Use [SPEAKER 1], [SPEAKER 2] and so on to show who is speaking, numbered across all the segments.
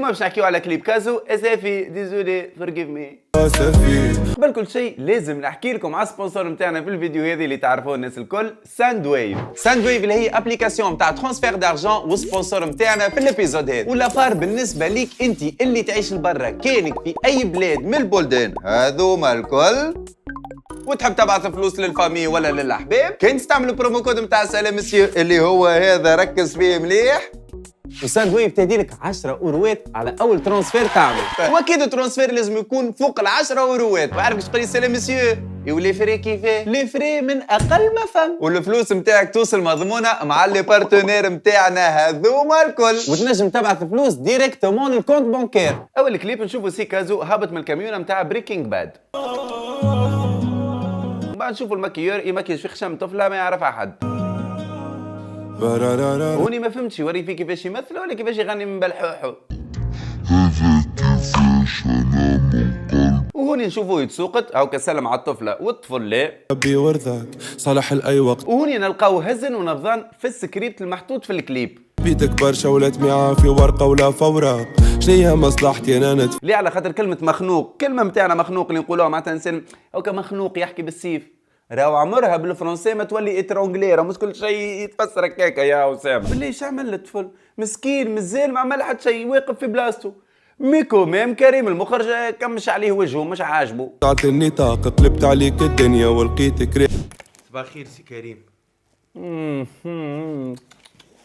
[SPEAKER 1] اليوم باش نحكيو على كليب كازو. اسافي ديزولي فورجيف مي. قبل كل شيء لازم نحكي لكم على السبونسور نتاعنا في الفيديو هذه اللي تعرفوه الناس الكل، ساندويف. ساندويف اللي هي ابليكاسيون نتاع ترانسفير دارجون وسبونسور نتاعنا في الابيزود هذا. ولا بار بالنسبه ليك انت اللي تعيش لبرا، كانك في اي بلاد من البلدان هذوما الكل وتحب تبعث فلوس للفامي ولا للاحباب، كان تستعمل البرومو كود نتاع سلام مسيو اللي هو هذا، ركز فيه مليح. وساندويف تهديلك 10 اوروات على اول ترانسفير تعمل. واكيد الترانسفير لازم يكون فوق ال 10 اوروات. وعارف اش تقول سلام مسيو؟ ولي فري كيفاه؟ لي فري من اقل ما فهم، والفلوس نتاعك توصل مضمونه مع لي بارتنير نتاعنا هذوما الكل، وتنجم تبعث فلوس ديريكتومون للكونت بانكير. اول كليب نشوفوا سي كازو هابط من الكاميون نتاع بريكنج باد. بعد نشوفوا الماكيور يمكيج في خشم طفله ما يعرفها حد. هوني ما فهمتش يوري فيه كيفاش يمثل ولا كيفاش يغني من بالحوحو. وهوني نشوفوه يتسوقت او كسلم على الطفله والطفل لا
[SPEAKER 2] ربي ورثك صالح الاي وقت.
[SPEAKER 1] وهوني نلقاو هزن ونظان في السكريبت المحطوط في الكليب.
[SPEAKER 2] بيدك برشا ولا تميعة في ورقه ولا فوره، شنيا مصلحتي انا
[SPEAKER 1] ليه؟ على خاطر كلمه مخنوق، كلمه نتاعنا مخنوق اللي نقولوها معناتها انسان او كمخنوق يحكي بالسيف، راهو عمرها بالفرنسي ما تولي اترونجلي، راه مش كل شيء يتفسر هكاكا يا اسامه. بالله ايش عمل الطفل؟ مسكين مازال ما عمل حتى شيء، واقف في بلاصتو. ميكو ميم كريم المخرج كمش عليه وجهه مش عاجبه.
[SPEAKER 2] تعطي النطاق قلبت عليك الدنيا ولقيتك
[SPEAKER 3] صباح الخير سي كريم.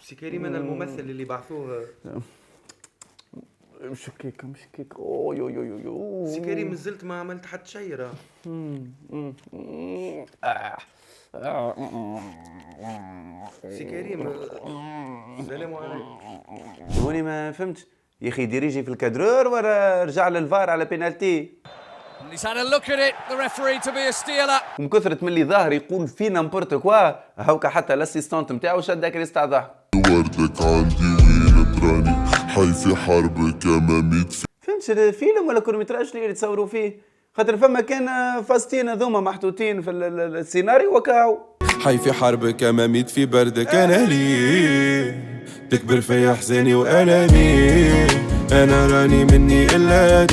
[SPEAKER 3] سي كريم انا الممثل اللي بعثوه.
[SPEAKER 1] مش هكاك مش هكاك. اوه يو يو يو
[SPEAKER 3] سي كريم مازلت ما عملت حتى شيء راه. سي كريم السلام عليكم.
[SPEAKER 1] هوني ما فهمتش يا اخي، ديريجي في الكادرور ولا رجع للفار على بينالتي؟
[SPEAKER 4] He's had a look at it, the referee to be a stealer.
[SPEAKER 1] من كثرة من اللي ظاهر يقول في نامبورت كوا، هاوكا حتى الاسيستونت نتاعو شد كريس تاع ضحك.
[SPEAKER 5] وردك عندي وين تراني حي في حربك امامي.
[SPEAKER 1] فهمتش الفيلم ولا كورميتراج اللي يتصوروا فيه؟ خاطر فما كان فاستين هذوما محطوطين في السيناريو وكاو.
[SPEAKER 2] حي في حربك امامي في بردك انا لي تكبر في احزاني والامي، انا راني مني الا